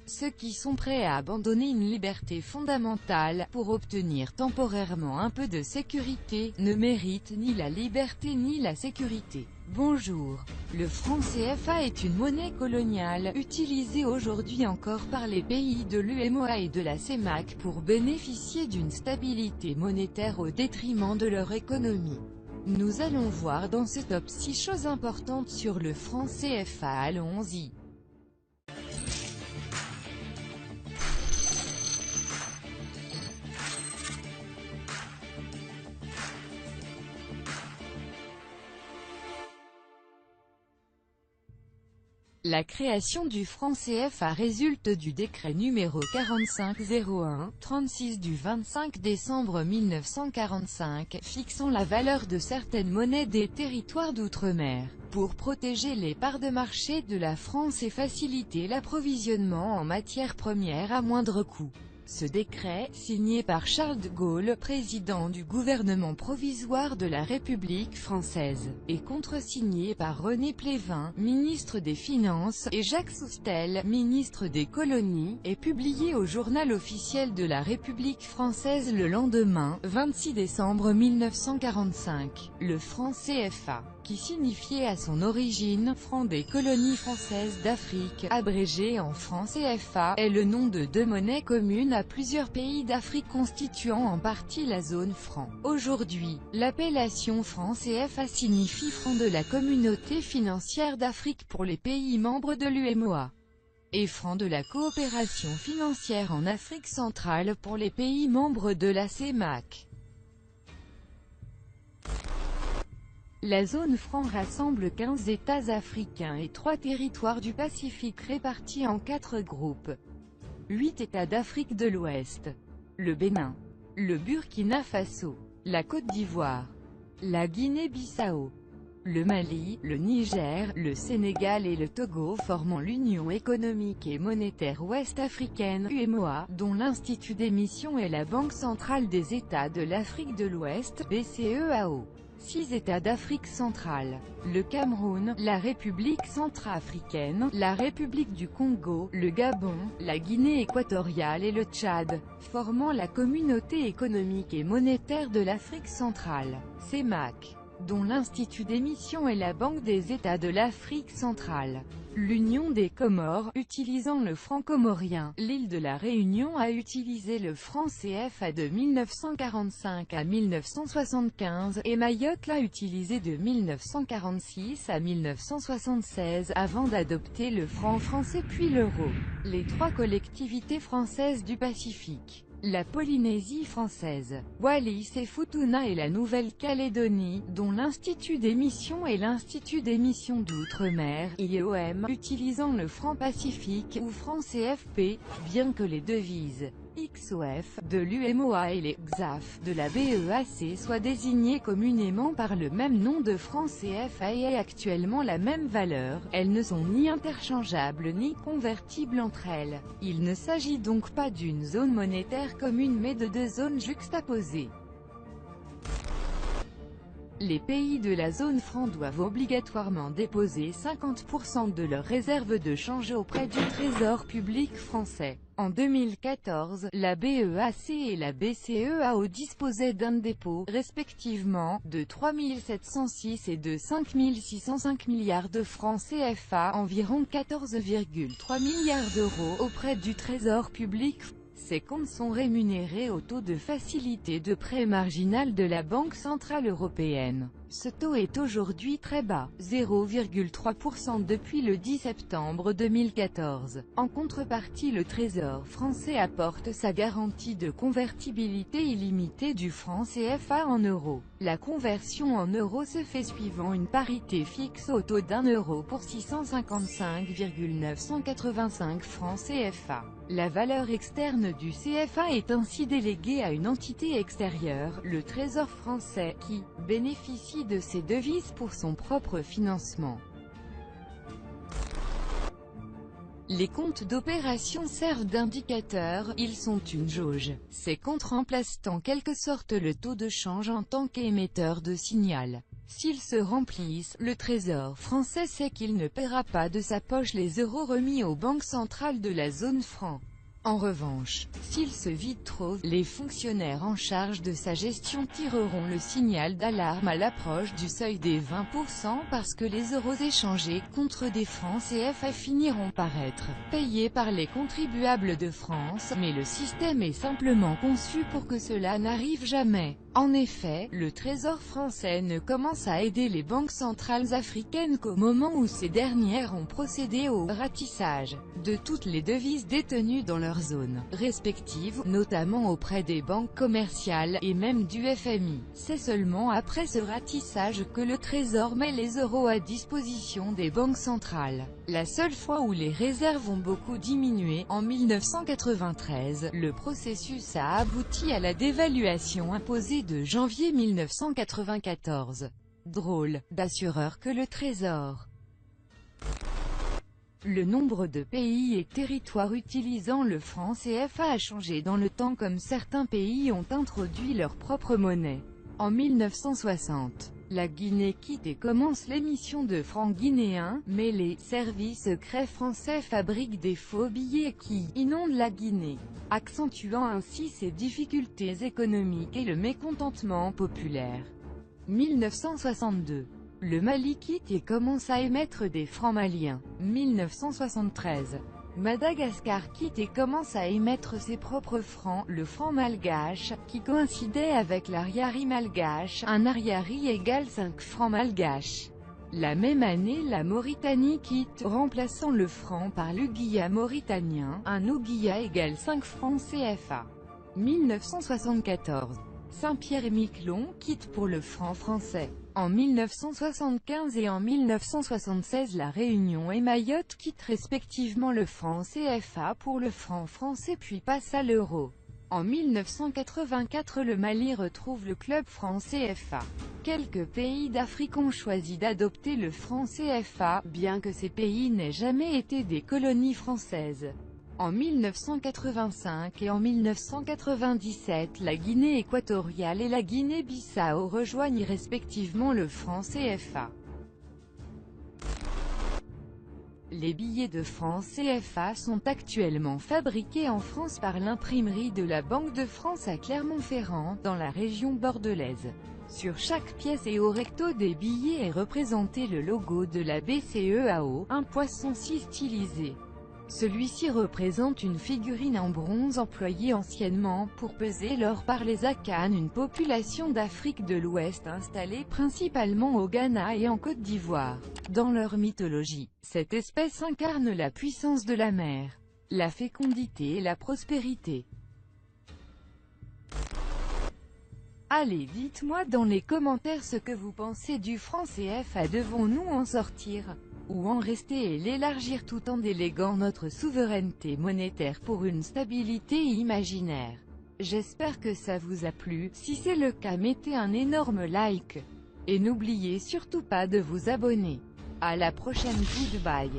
Ceux qui sont prêts à abandonner une liberté fondamentale, pour obtenir temporairement un peu de sécurité, ne méritent ni la liberté ni la sécurité. Bonjour. Le franc CFA est une monnaie coloniale, utilisée aujourd'hui encore par les pays de l'UEMOA et de la CEMAC pour bénéficier d'une stabilité monétaire au détriment de leur économie. Nous allons voir dans ce top 6 choses importantes sur le franc CFA. Allons-y. La création du franc CFA résulte du décret numéro 4501-36 du 25 décembre 1945, fixant la valeur de certaines monnaies des territoires d'outre-mer, pour protéger les parts de marché de la France et faciliter l'approvisionnement en matières premières à moindre coût. Ce décret, signé par Charles de Gaulle, président du gouvernement provisoire de la République française, et contresigné par René Plévin, ministre des Finances, et Jacques Soustelle, ministre des Colonies, est publié au Journal officiel de la République française le lendemain, 26 décembre 1945. Le franc CFA, qui signifiait à son origine « franc des colonies françaises d'Afrique », abrégé en franc CFA, est le nom de deux monnaies communes à plusieurs pays d'Afrique constituant en partie la zone franc. Aujourd'hui, l'appellation franc CFA signifie franc de la communauté financière d'Afrique pour les pays membres de l'UEMOA, et franc de la coopération financière en Afrique centrale pour les pays membres de la CEMAC. La zone franc rassemble 15 États africains et 3 territoires du Pacifique répartis en 4 groupes. 8 États d'Afrique de l'Ouest: le Bénin, le Burkina Faso, la Côte d'Ivoire, la Guinée-Bissau, le Mali, le Niger, le Sénégal et le Togo formant l'Union économique et monétaire ouest-africaine (UEMOA), dont l'Institut d'émission est la Banque centrale des États de l'Afrique de l'Ouest (BCEAO). 6 États d'Afrique centrale: le Cameroun, la République centrafricaine, la République du Congo, le Gabon, la Guinée équatoriale et le Tchad, formant la Communauté économique et monétaire de l'Afrique centrale, CEMAC, dont l'Institut d'émission est la Banque des États de l'Afrique centrale. L'Union des Comores, utilisant le franc comorien. L'île de la Réunion a utilisé le franc CFA de 1945 à 1975, et Mayotte l'a utilisé de 1946 à 1976, avant d'adopter le franc français puis l'euro. Les 3 collectivités françaises du Pacifique: la Polynésie française, Wallis et Futuna et la Nouvelle-Calédonie, dont l'Institut d'émission est l'Institut d'émission d'outre-mer, IOM, utilisant le franc pacifique ou franc CFP, bien que les devises XOF de l'UEMOA et les XAF de la BEAC soient désignées communément par le même nom de franc CFA et aient actuellement la même valeur, elles ne sont ni interchangeables ni convertibles entre elles. Il ne s'agit donc pas d'une zone monétaire commune mais de 2 zones juxtaposées. Les pays de la zone franc doivent obligatoirement déposer 50% de leurs réserves de change auprès du Trésor public français. En 2014, la BEAC et la BCEAO disposaient d'un dépôt, respectivement, de 3 706 et de 5 605 milliards de francs CFA, environ 14,3 milliards d'euros, auprès du Trésor public. Ces comptes sont rémunérés au taux de facilité de prêt marginal de la Banque centrale européenne. Ce taux est aujourd'hui très bas, 0,3% depuis le 10 septembre 2014. En contrepartie, le Trésor français apporte sa garantie de convertibilité illimitée du franc CFA en euros. La conversion en euros se fait suivant une parité fixe au taux d'1 euro pour 655,985 francs CFA. La valeur externe du CFA est ainsi déléguée à une entité extérieure, le Trésor français, qui bénéficie de ces devises pour son propre financement. Les comptes d'opération servent d'indicateurs, ils sont une jauge. Ces comptes remplacent en quelque sorte le taux de change en tant qu'émetteur de signal. S'ils se remplissent, le Trésor français sait qu'il ne paiera pas de sa poche les euros remis aux banques centrales de la zone franc. En revanche, s'il se vide trop, les fonctionnaires en charge de sa gestion tireront le signal d'alarme à l'approche du seuil des 20% parce que les euros échangés contre des francs CFA finiront par être payés par les contribuables de France, mais le système est simplement conçu pour que cela n'arrive jamais. En effet, le Trésor français ne commence à aider les banques centrales africaines qu'au moment où ces dernières ont procédé au ratissage de toutes les devises détenues dans leurs zones respectives, notamment auprès des banques commerciales, et même du FMI. C'est seulement après ce ratissage que le Trésor met les euros à disposition des banques centrales. La seule fois où les réserves ont beaucoup diminué, en 1993, le processus a abouti à la dévaluation imposée de janvier 1994. Drôle d'assureur que le Trésor. Le nombre de pays et territoires utilisant le franc CFA a changé dans le temps comme certains pays ont introduit leur propre monnaie. En 1960, la Guinée quitte et commence l'émission de francs guinéens, mais les services secrets français fabriquent des faux billets qui inondent la Guinée, accentuant ainsi ses difficultés économiques et le mécontentement populaire. 1962. Le Mali quitte et commence à émettre des francs maliens. 1973. Madagascar quitte et commence à émettre ses propres francs, le franc malgache, qui coïncidait avec l'ariari malgache, un ariari égale 5 francs malgaches. La même année, la Mauritanie quitte, remplaçant le franc par l'ouguiya mauritanien, un ouguiya égale 5 francs CFA. 1974. Saint-Pierre-et-Miquelon quitte pour le franc français. En 1975 et en 1976, La Réunion et Mayotte quittent respectivement le franc CFA pour le franc français puis passent à l'euro. En 1984, le Mali retrouve le club franc CFA. Quelques pays d'Afrique ont choisi d'adopter le franc CFA, bien que ces pays n'aient jamais été des colonies françaises. En 1985 et en 1997, la Guinée équatoriale et la Guinée-Bissau rejoignent respectivement le franc CFA. Les billets de francs CFA sont actuellement fabriqués en France par l'imprimerie de la Banque de France à Clermont-Ferrand, dans la région bordelaise. Sur chaque pièce et au recto des billets est représenté le logo de la BCEAO, un poisson-ci stylisé. Celui-ci représente une figurine en bronze employée anciennement pour peser l'or par les Akan, une population d'Afrique de l'Ouest installée principalement au Ghana et en Côte d'Ivoire. Dans leur mythologie, cette espèce incarne la puissance de la mer, la fécondité et la prospérité. Allez, dites-moi dans les commentaires ce que vous pensez du franc CFA. Devons-nous en sortir ou en rester et l'élargir tout en déléguant notre souveraineté monétaire pour une stabilité imaginaire? J'espère que ça vous a plu. Si c'est le cas, mettez un énorme like. Et n'oubliez surtout pas de vous abonner. À la prochaine, goodbye.